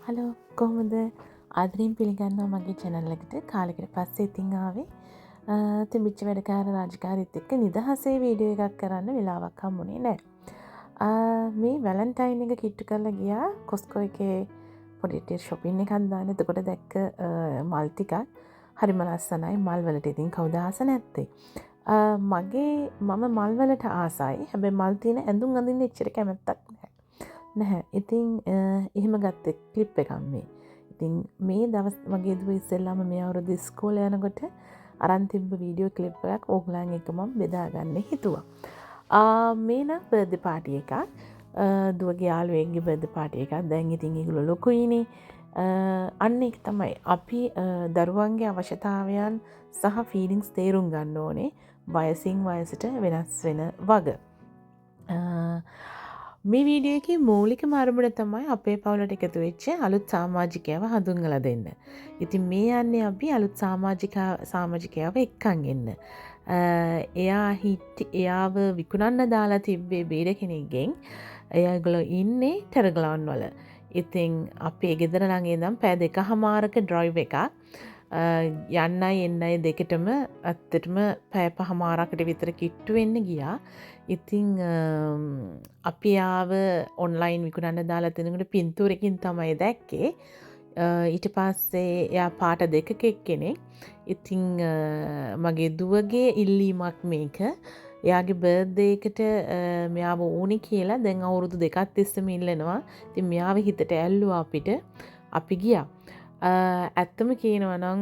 Hello කොහොමද ආදරයෙන් පිළිගන්නවා මගේ channel එකට කාලෙකට පස්සේ ඉතින් ආවේ තිබිච්ච වැඩකාර රාජකාරීත් එක්ක නිදහසේ වීඩියෝ එකක් කරන්න වෙලාවක් හම්බුනේ නැහැ. මේ වැලන්ටයින් එක කිට්ටු කරලා ගියා කොස්කෝ එකේ පොඩි shopping එකක් දාන්න. එතකොට දැක්ක මල් ටිකක් හරිම ලස්සනයි. මල් වලට ඉතින් කවුද ආස නැත්තේ? මම මල් වලට ආසයි. හැබැයි මල් තියෙන ඇඳුම් අඳින්න එච්චර කැමැත්තක් නැහැ. ඉතින් එහෙම ගත්ත ක්ලිප් එකක් මේ. ඉතින් මේ දවස් වගේ දුව ඉස්සෙල්ලාම මේ අවුරුදු ඉස්කෝලේ යනකොට අරන් තිබ්බ වීඩියෝ ක්ලිප් එකක් ඕගලන් එක්ක මම බෙදා ගන්න හිතුවා. මේ නම් බර්ත්ඩේ පාටි එකක්. දුවගේ යාළුවෙක්ගේ බර්ත්ඩේ පාටි එකක්. දැන් ඉතින් ඒගොල්ලෝ ලොකුයිනේ. අන්න ඒක තමයි අපි දරුවන්ගේ අවශ්‍යතාවයන් සහ ෆීලිංගස් තේරුම් ගන්න ඕනේ. වයසින් වයසට වෙනස් වෙන වග. මේ වීඩියෝ එකේ මූලිකම අරමුණ තමයි අපේ පවුලට එකතු වෙච්ච අලුත් සමාජිකයව හඳුන්වලා දෙන්න. ඉතින් මේ යන්නේ අපි අලුත් සමාජිකයව එක්කන් එන්න. එයාව විකුණන්න දාලා තිබ්බේ බීර කෙනෙක්ගෙන්. එයාගොල්ලෝ ඉන්නේ ටෙරග්ලවුන් වල. ඉතින් අපේ ගෙදර ළඟ ඉඳන් පැය 2කමාරක ඩ්‍රයිව් එකක්. යන්නයි එන්නයි දෙකටම ඇත්තටම පැය 5මාරකට විතර කිට්ටු වෙන්න ගියා. ඉතින් අපි ආව ඔන්ලයින් විකුණන්න දාලා තිනකොට පින්තූරකින් තමයි දැක්කේ. ඊට පස්සේ එයා පාට දෙකක එක්කෙනෙක්. ඉතින් මගේ දුවගේ ඉල්ලීමක් මේක. එයාගේ බර්ත්ඩේ එකට මෙයාව ඕනි කියලා දැන් අවුරුදු 2ක් තිස්සම ඉල්ලනවා. ඉතින් මෙයාව හිතට ඇල්ලුවා අපිට. අපි ගියා. ඇත්තම කියනවා නම්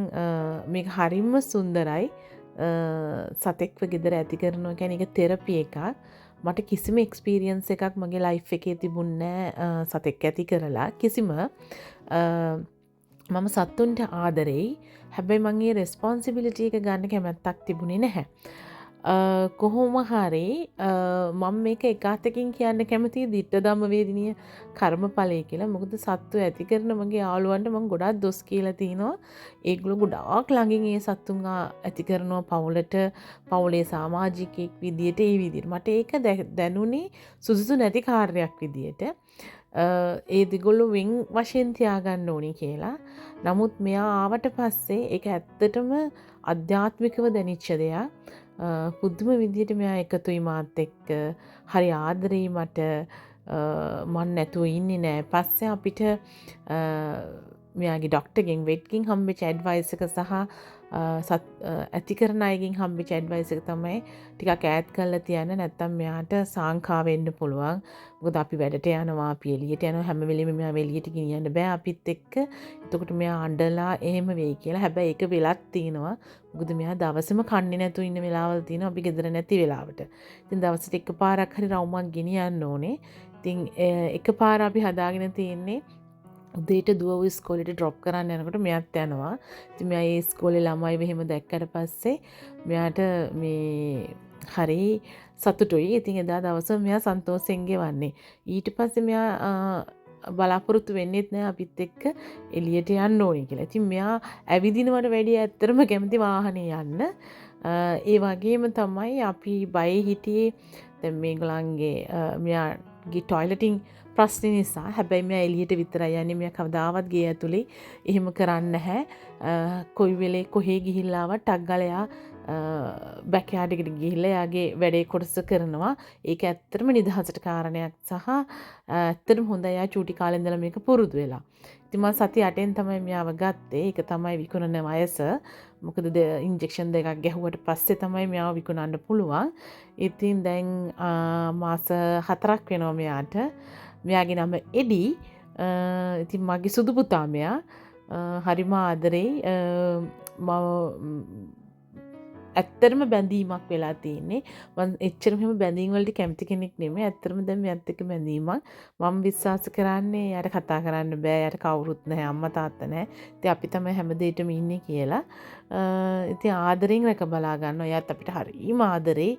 මේක හරිම සුන්දරයි. සතෙක්ව ගෙදර ඇති කරනවා කියන්නේ ඒක තෙරපි එකක්. මට කිසිම එක්ස්පීරියන්ස් එකක් මගේ ලයිෆ් එකේ තිබුණේ නැහැ සතෙක් ඇති කරලා කිසිම. මම සතුන්ට ආදරෙයි. හැබැයි මම ඒ රෙස්පොන්සිබිලිටි එක ගන්න කැමැත්තක් තිබුණේ නැහැ. කොහොම හරි මම මේක එකතකින් කියන්න කැමතියි දිට්ඨ ධම්ම වේදිනිය කර්මඵලය කියලා. මොකද සත්තු ඇති කරන මගේ යාළුවන්ට මම ගොඩාක් දොස් කියලා තිනවා. ඒගොල්ලෝ ගොඩාක් ළඟින් ඒ සත්තුන් ඇති කරනවා පවුලට, පවුලේ සමාජිකයෙක් විදියට ඒ විදියට. මට ඒක දැනුනේ සුදුසු නැති කාර්යයක් විදියට. ඒ දෙගොල්ලෝ වෙන් වශයෙන් තියාගන්න ඕනි කියලා. නමුත් මෙයා ආවට පස්සේ ඒක ඇත්තටම අධ්‍යාත්මිකව දැනිච්ච දෙයක්. පුදුම විදියට මෙයා එකතුයි මාත් එක්ක. හරි ආදරෙයි මට. මන් නැතුව ඉන්නේ නෑ. පස්සේ අපිට මෙයාගේ ඩොක්ටර්ගෙන් වෙට්කින් හම්බෙච්ච ඇඩ්වයිස් එක සහ ඇති කරන අයගෙන් හම්බෙච්ච ඇඩ්වයිස් එක තමයි ටිකක් ඈඩ් කරලා තියන්න. නැත්තම් මෙයාට සාංකා වෙන්න පුළුවන්. මොකද අපි වැඩට යනවා, අපි එළියට යනවා. හැම වෙලෙම මෙයාව එළියට ගෙනියන්න බෑ අපිත් එක්ක. එතකොට මෙයා අඬලා එහෙම වෙයි කියලා. හැබැයි ඒක වෙලක් තියෙනවා. මොකද මෙයා දවසම කන්නේ නැතුව ඉන්න වෙලාවල් තියෙනවා අපි ගෙදර නැති වෙලාවට. ඉතින් දවසට එකපාරක් හරි රවුමක් ගෙනියන්න ඕනේ. ඉතින් එකපාර අපි හදාගෙන තියෙන්නේ උදේට දුවව ඉස්කෝලේට ඩ්‍රොප් කරන්න යනකොට මෙයාත් යනවා. ඉතින් මෙයා ඒ ඉස්කෝලේ ළමයි මෙහෙම දැක්කට පස්සේ මෙයාට මේ හරි සතුටුයි. ඉතින් එදා දවසම මෙයා සන්තෝෂෙන් ගෙවන්නේ. ඊට පස්සේ මෙයා බලාපොරොත්තු වෙන්නෙත් නෑ අපිත් එක්ක එළියට යන්න ඕනේ කියලා. ඉතින් මෙයා ඇවිදිනවට වැඩිය ඇත්තටම කැමති වාහනේ යන්න. ඒ වගේම තමයි අපි බයේ හිටියේ දැන් මේගොල්ලන්ගේ මෙයාගේ ටොයිලටින් ප්‍රශ්න නිසා. හැබැයි මෙයා එළියට විතරයි යන්නේ. මෙයා කවදාවත් ගේ ඇතුලේ එහෙම කරන්නේ නැහැ. කොයි වෙලේ කොහේ ගිහිල්ලා ආවත් ටක් ගාලා එයා බැක්යාඩ් එකට ගිහිල්ලා එයාගේ වැඩේ කොටස කරනවා. ඒක ඇත්තටම නිදහසට කාරණයක් සහ ඇත්තටම හොඳයි. එයා චූටි කාලේ ඉඳලා මේක පුරුදු වෙලා. ඉතින් මම සති 8න් තමයි මෙයාව ගත්තේ. ඒක තමයි විකුණන වයස. මොකද ඉන්ජෙක්ෂන් දෙකක් ගැහුවට පස්සේ තමයි මෙයාව විකුණන්න පුළුවන්. ඉතින් දැන් මාස 4ක් වෙනවා මෙයාට. මෙයාගේ නම එඩි. ඉතින් මගේ සුදු පුතා මෙයා. හරිම ආදරෙයි. ඇත්තටම බැඳීමක් වෙලා තියෙන්නේ. මම එච්චරම එහෙම බැඳීම් වලට කැමති කෙනෙක් නෙමෙයි. ඇත්තටම දැන් මෙයාත් එක්ක බැඳීමක්. මම විශ්වාස කරන්නේ යාට කතා කරන්න බෑ. යාට කවුරුත් නැහැ. අම්මා තාත්තා නැහැ. ඉතින් අපි තමයි හැමදේටම ඉන්නේ කියලා. ඉතින් ආදරෙන් රැක බලා ගන්නවා. එයාත් අපිට හරිම ආදරෙයි.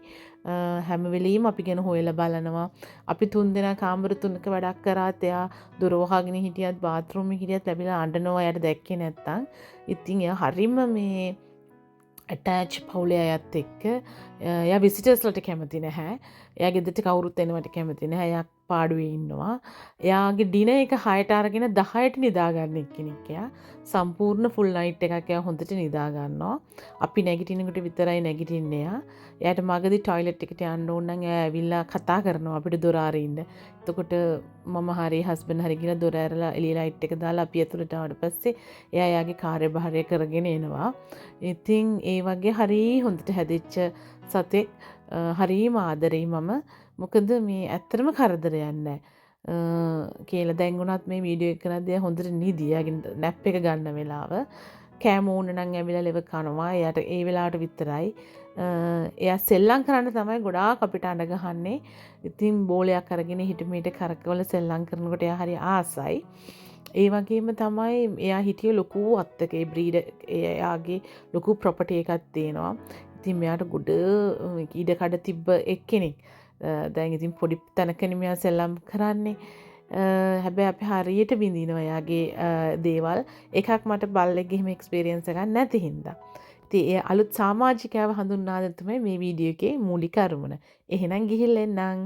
හැම වෙලෙම අපි ගැන හොයලා බලනවා. අපි 3 දෙනා කාමර 3ක වැඩක් කරාත් එයා දොර වහගෙන හිටියත් බාත් รู එකේ හිටියත් ලැබිලා අඬනවා. එයාට දැක්කේ නැත්තම්. ඉතින් එයා හරිම මේ ඇටච් පවුලේ අයත් එක්ක. එයා විසිටර්ස් වලට කැමති නැහැ. එයා ගෙදරට කවුරුත් එනවට කැමති නැහැ. එයා පාඩුවේ ඉන්නවා. එයාගේ ඩිනර් එක 6ට අරගෙන 10ට නිදා ගන්න එක්කෙනෙක් එයා. සම්පූර්ණ ෆුල් නයිට් එකක් එයා හොඳට නිදා ගන්නවා. අපි නැගිටිනකොට විතරයි නැගිටින්නේ එයා. එයාට මගදී টয়ලට් එකට යන්න ඕන නම් එයා ඇවිල්ලා කතා කරනවා අපිට දොර අරින්න. එතකොට මම හරි හස්බන්ඩ් හරි ගිහලා දොර ඇරලා එළිය ලයිට් එක දාලා අපි ඇතුළට ආවට පස්සේ එයා එයාගේ කාර්යභාරය කරගෙන එනවා. ඉතින් ඒ වගේ හරි හොඳට හැදිච්ච සතෙක් හරිම ආදරෙයි මම. මොකද මේ ඇත්තටම කරදරයක් නැහැ. කියලා දැන් උනත් මේ වීඩියෝ එක කරද්දී හොඳට නිදි. යාගේ නැප් එක ගන්න වෙලාව. කෑම ඕන නම් ඇවිල්ලා ලෙව කනවා. එයාට ඒ වෙලාවට විතරයි. එයා සෙල්ලම් කරන්න තමයි ගොඩාක් අපිට අඬ ගහන්නේ. ඉතින් බෝලයක් අරගෙන හිට මෙහෙට කරකවල සෙල්ලම් කරනකොට එයා හරි ආසයි. ඒ වගේම තමයි එයා හිටිය ලොකු අත්තක ඒ බ්‍රීඩ් එයාගේ ලොකු ප්‍රොපර්ටි එකක් තියෙනවා. ඉතින් මෙයාට ගොඩ ඉඩ කඩ තිබ්බ එක්කෙනෙක්. දැන් ඉතින් පොඩි තැනකනේ මෙයා සෙල්ලම් කරන්නේ. හැබැයි අපි හරියට විඳිනවා එයාගේ දේවල්. එකක් මට බල්ලෙක්ගේ එහෙම එක්ස්පීරියන්ස් එකක් නැති හින්දා. ඉතින් ඒ අලුත් සමාජිකයව හඳුන්වා දෙන්න තමයි මේ වීඩියෝ එකේ මූලික අරමුණ. එහෙනම් ගිහිල්ලා එන්නම්.